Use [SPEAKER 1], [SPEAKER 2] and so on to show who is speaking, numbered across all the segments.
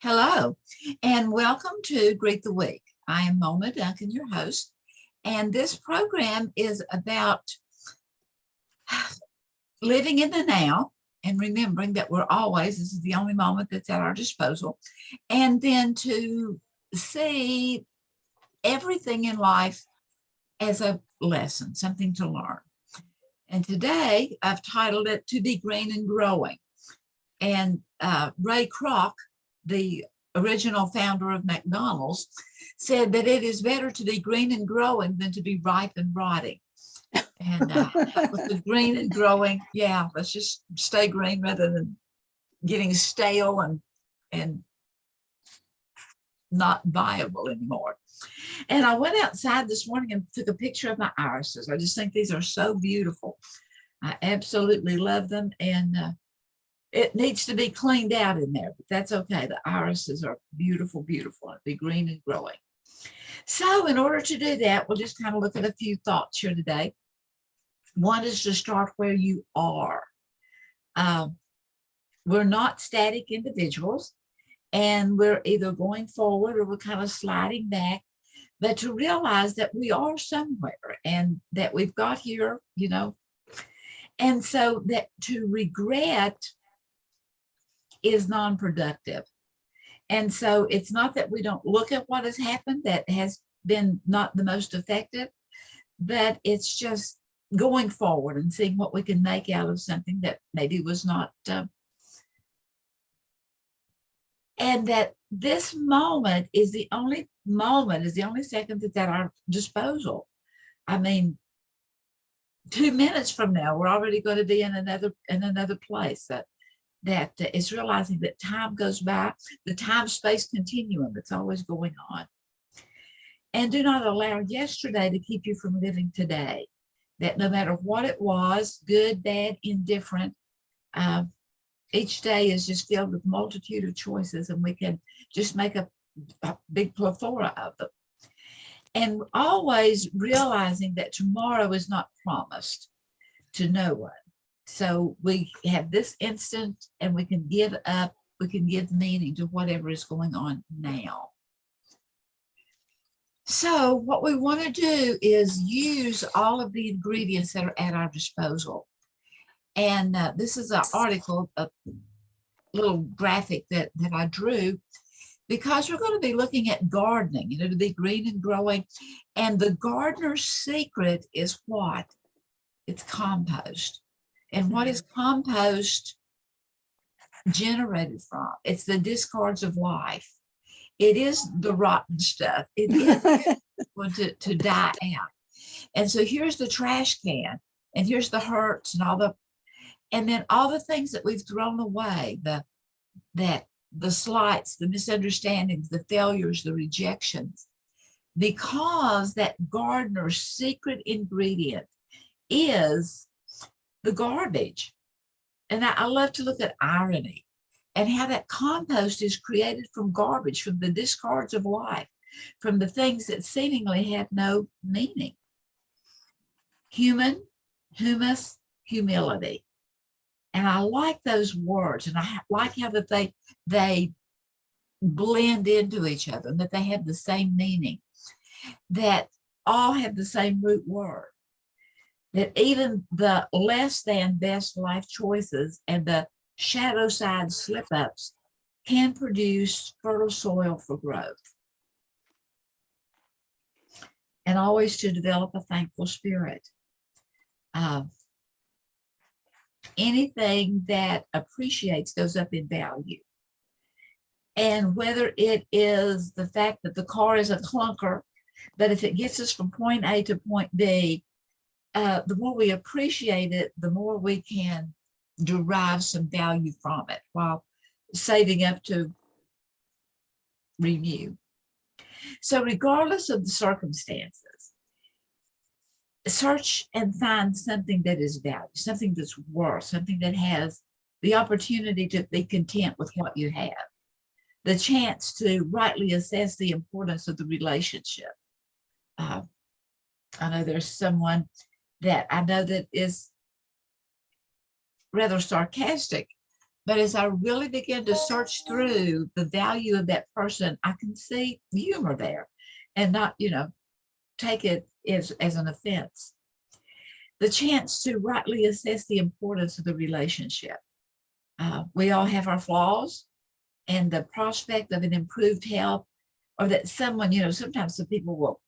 [SPEAKER 1] Hello, and welcome to Greet the Week. I am Mona Duncan, your host, and this program is about living in the now and remembering that this is the only moment that's at our disposal, and then to see everything in life as a lesson, something to learn. And today I've titled it To Be Green and Growing. And Ray Kroc, the original founder of McDonald's, said that it is better to be green and growing than to be ripe and rotting. And with the green and growing, yeah, let's just stay green rather than getting stale and not viable anymore. And I went outside this morning and took a picture of my irises. I just think these are so beautiful. I absolutely love them. And it needs to be cleaned out in there, but that's okay. The irises are beautiful, beautiful. It'll be green and growing. So in order to do that, we'll just kind of look at a few thoughts here today. One is to start where you are. We're not static individuals, and we're either going forward or we're kind of sliding back, but to realize that we are somewhere and that we've got here, and so that to regret is non-productive. And so it's not that we don't look at what has happened that has been not the most effective, but it's just going forward and seeing what we can make out of something that maybe was not, and that this moment is the only second that's at our disposal. I mean, 2 minutes from now, we're already going to be in another place. That is realizing that time goes by, the time-space continuum that's always going on. And do not allow yesterday to keep you from living today. That no matter what it was, good, bad, indifferent, each day is just filled with multitude of choices, and we can just make a big plethora of them. And always realizing that tomorrow is not promised to no one. So we have this instant, and we can give meaning to whatever is going on now. So what we want to do is use all of the ingredients that are at our disposal. And this is an article, a little graphic that I drew, because we're going to be looking at gardening, to be green and growing. And the gardener's secret is what? It's compost. And what is compost generated from? It's the discards of life. It is the rotten stuff. It is going to die out. And so here's the trash can, and here's the hurts and then all the things that we've thrown away, the slights, the misunderstandings, the failures, the rejections, because that gardener's secret ingredient is the garbage. And I love to look at irony and how that compost is created from garbage, from the discards of life, from the things that seemingly have no meaning. Human, humus, humility. And I like those words, and I like how that they blend into each other, and that they have the same meaning, that all have the same root word. That even the less than best life choices and the shadow side slip-ups can produce fertile soil for growth. And always to develop a thankful spirit. Anything that appreciates goes up in value. And whether it is the fact that the car is a clunker, but if it gets us from point A to point B, the more we appreciate it, the more we can derive some value from it while saving up to renew. So regardless of the circumstances, search and find something that is valued, something that's worth, something that has the opportunity to be content with what you have, the chance to rightly assess the importance of the relationship. I know there's someone that I know that is rather sarcastic But as I really begin to search through the value of that person, I can see humor there and not, take it as an offense. The chance to rightly assess the importance of the relationship. We all have our flaws, and the prospect of an improved health, or that someone, sometimes some people will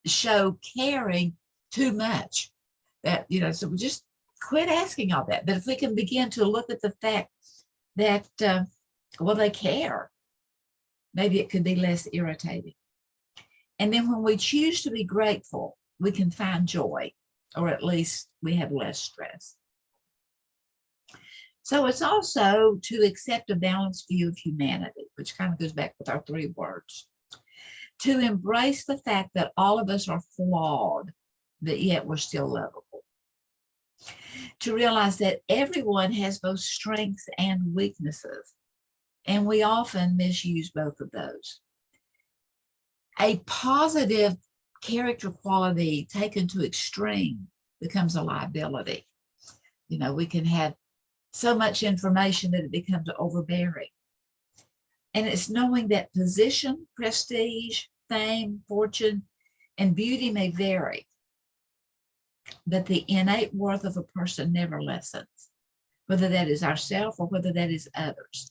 [SPEAKER 1] show caring too much, that, so we just quit asking all that. But if we can begin to look at the fact that, well, they care, maybe it could be less irritating. And then when we choose to be grateful, we can find joy, or at least we have less stress. So it's also to accept a balanced view of humanity, which kind of goes back with our 3 words. To embrace the fact that all of us are flawed, but yet we're still lovable. To realize that everyone has both strengths and weaknesses, and we often misuse both of those. A positive character quality taken to extreme becomes a liability. We can have so much information that it becomes overbearing. And it's knowing that position, prestige, fame, fortune, and beauty may vary, but the innate worth of a person never lessens, whether that is ourselves or whether that is others.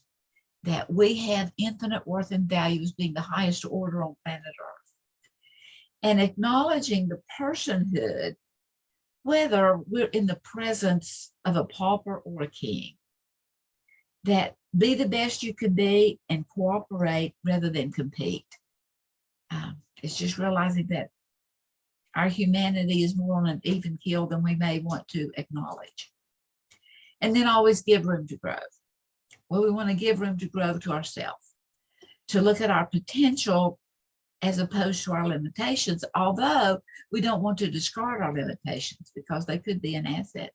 [SPEAKER 1] That we have infinite worth and value as being the highest order on planet Earth. And acknowledging the personhood, whether we're in the presence of a pauper or a king, that be the best you can be and cooperate rather than compete. It's just realizing that our humanity is more on an even keel than we may want to acknowledge. And then always give room to growth. Well, we want to give room to grow to ourselves, to look at our potential as opposed to our limitations, although we don't want to discard our limitations because they could be an asset.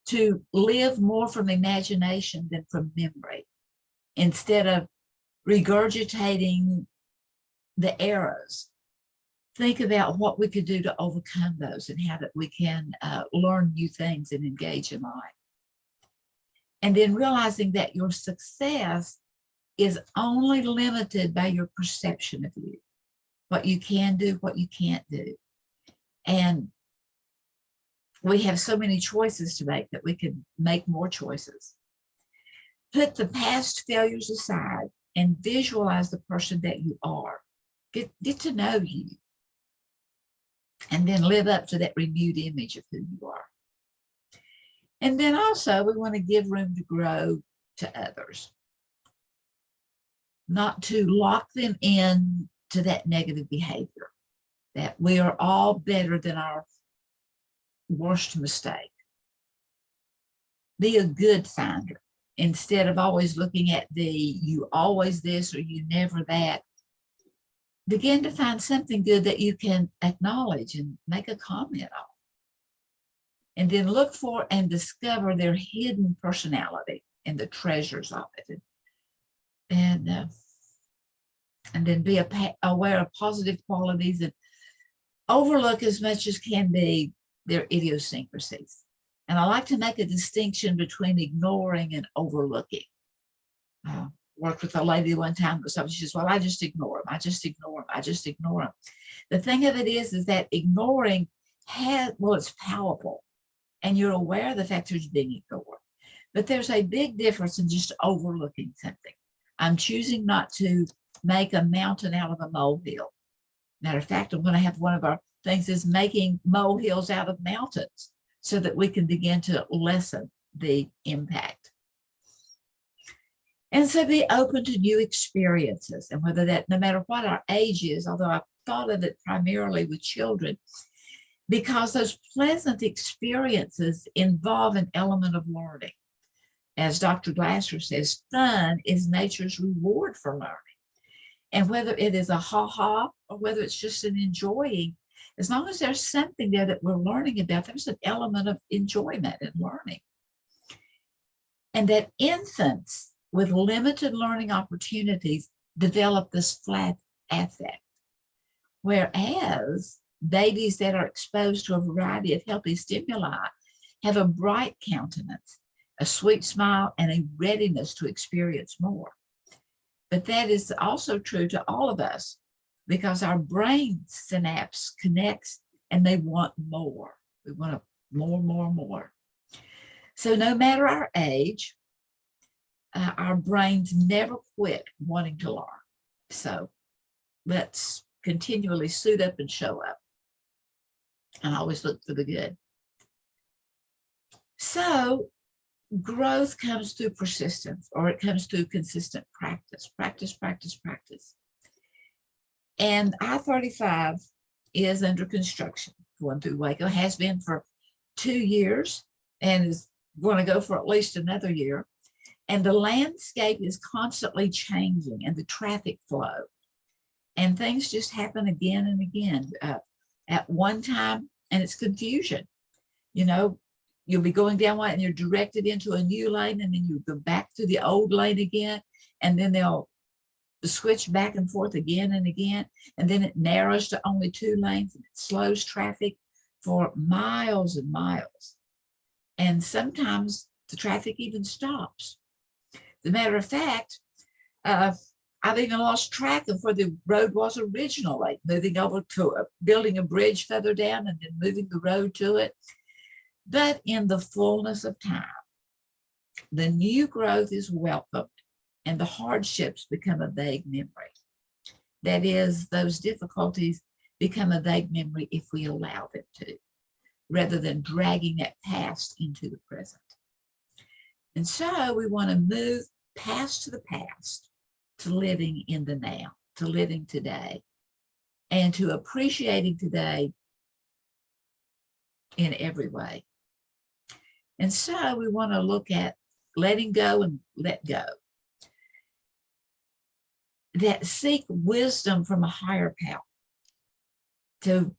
[SPEAKER 1] To live more from imagination than from memory, instead of regurgitating the errors. Think about what we could do to overcome those and how that we can learn new things and engage in life. And then realizing that your success is only limited by your perception of you, what you can do, what you can't do. And we have so many choices to make that we can make more choices. Put the past failures aside and visualize the person that you are. Get to know you. And then live up to that renewed image of who you are. And then also we want to give room to grow to others. Not to lock them in to that negative behavior, that we are all better than our worst mistake. Be a good finder instead of always looking at the you always this or you never that. Begin to find something good that you can acknowledge and make a comment on. And then look for and discover their hidden personality and the treasures of it. And then be aware of positive qualities and overlook as much as can be their idiosyncrasies. And I like to make a distinction between ignoring and overlooking. Worked with a lady one time, so she says, well, I just ignore them. I just ignore them. I just ignore them. The thing of it is that ignoring it's powerful. And you're aware of the fact that you're being ignored. But there's a big difference in just overlooking something. I'm choosing not to make a mountain out of a molehill. Matter of fact, I'm going to have one of our things is making molehills out of mountains so that we can begin to lessen the impact. And so be open to new experiences, and whether that, no matter what our age is, although I've thought of it primarily with children, because those pleasant experiences involve an element of learning. As Dr. Glasser says, fun is nature's reward for learning. And whether it is a ha-ha or whether it's just an enjoying, as long as there's something there that we're learning about, there's an element of enjoyment and learning. And that infants with limited learning opportunities develop this flat affect, whereas babies that are exposed to a variety of healthy stimuli have a bright countenance a sweet smile, and a readiness to experience more. But that is also true to all of us because our brain synapse connects and they want more. We want more, more, more. So no matter our age, our brains never quit wanting to learn. So let's continually suit up and show up and always look for the good. So growth comes through persistence, or it comes through consistent practice, practice, practice, practice. And I-35 is under construction, going through Waco, has been for 2 years and is going to go for at least another year. And the landscape is constantly changing and the traffic flow. And things just happen again and again at one time, and it's confusion. You know, you'll be going down one and you're directed into a new lane, and then you go back to the old lane again, and then they'll switch back and forth again and again, and then it narrows to only 2 lanes, and it slows traffic for miles and miles. And sometimes the traffic even stops. As a matter of fact, I've even lost track of where the road was originally, moving over to building a bridge further down and then moving the road to it. But in the fullness of time, the new growth is welcomed and the hardships become a vague memory. That is, those difficulties become a vague memory if we allow them to, rather than dragging that past into the present. And so we want to move past the past to living in the now, to living today, and to appreciating today in every way. And so we want to look at letting go and let go. That seek wisdom from a higher power. To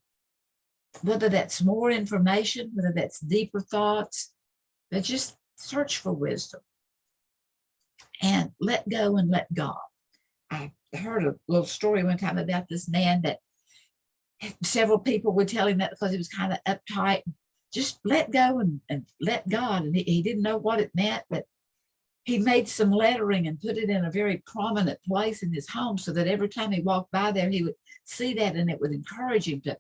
[SPEAKER 1] whether that's more information, whether that's deeper thoughts, but just search for wisdom. And let go and let God. I heard a little story one time about this man that several people would tell him that because he was kind of uptight. Just let go and let God. And he didn't know what it meant, but he made some lettering and put it in a very prominent place in his home so that every time he walked by there, he would see that and it would encourage him to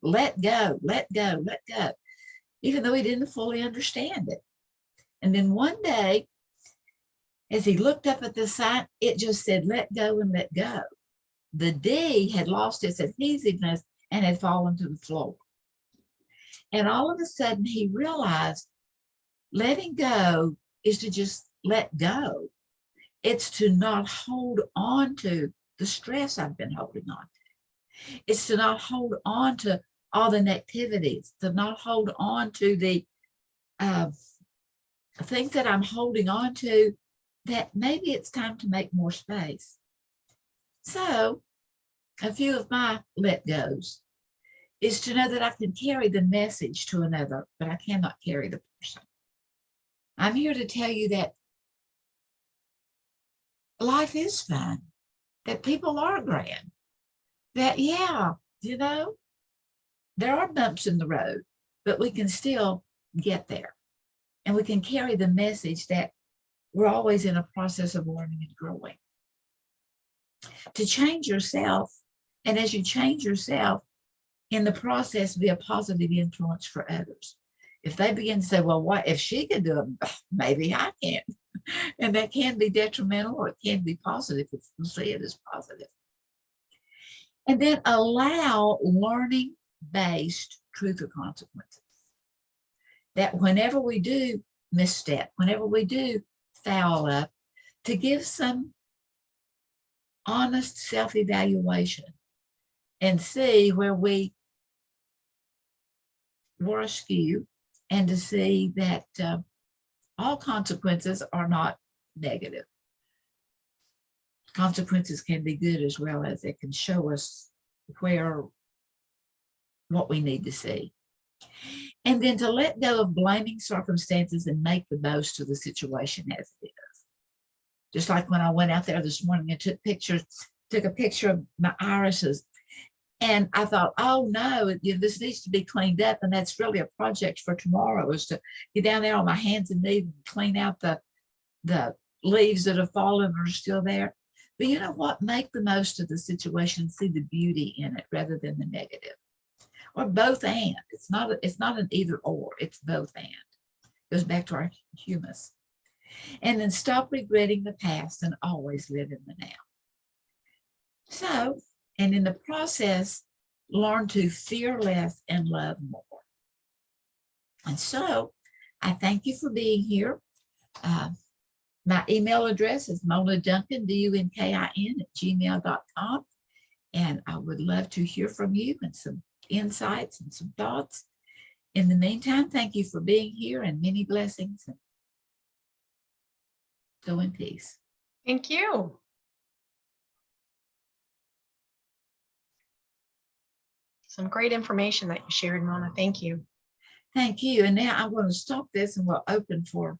[SPEAKER 1] let go, let go, let go, even though he didn't fully understand it. And then one day, as he looked up at the sign, it just said, let go and let go. The D had lost its adhesiveness and had fallen to the floor. And all of a sudden he realized letting go is to just let go. It's to not hold on to the stress I've been holding on to. It's to not hold on to all the negativities, to not hold on to the things that I'm holding on to, that maybe it's time to make more space. So a few of my let goes is to know that I can carry the message to another, but I cannot carry the person. I'm here to tell you that life is fun, that people are grand, that, yeah, you know, there are bumps in the road, but we can still get there. And we can carry the message that we're always in a process of learning and growing. To change yourself, and as you change yourself, in the process, be a positive influence for others. If they begin to say, well, what if she can do it, maybe I can. And that can be detrimental, or it can be positive if you see it as positive. And then allow learning-based truth or consequences. That whenever we do misstep, whenever we do foul up, to give some honest self-evaluation and see where we were askew, and to see that all consequences are not negative. Consequences can be good as well, as it can show us what we need to see. And then to let go of blaming circumstances and make the most of the situation as it is. Just like when I went out there this morning and took a picture of my irises, And I thought, oh no, this needs to be cleaned up. And that's really a project for tomorrow, is to get down there on my hands and knees and clean out the leaves that have fallen or are still there. But you know what? Make the most of the situation, see the beauty in it rather than the negative. Or both and. It's not an either or, it's both and. Goes back to our humus. And then stop regretting the past and always live in the now. So, and in the process, learn to fear less and love more. And so, I thank you for being here. My email address is Mona Duncan, DUNKIN @gmail.com. And I would love to hear from you and some insights and some thoughts. In the meantime, thank you for being here and many blessings. And go in peace.
[SPEAKER 2] Thank you. Some great information that you shared, Mona. Thank you.
[SPEAKER 1] Thank you. And now I'm going to stop this and we'll open for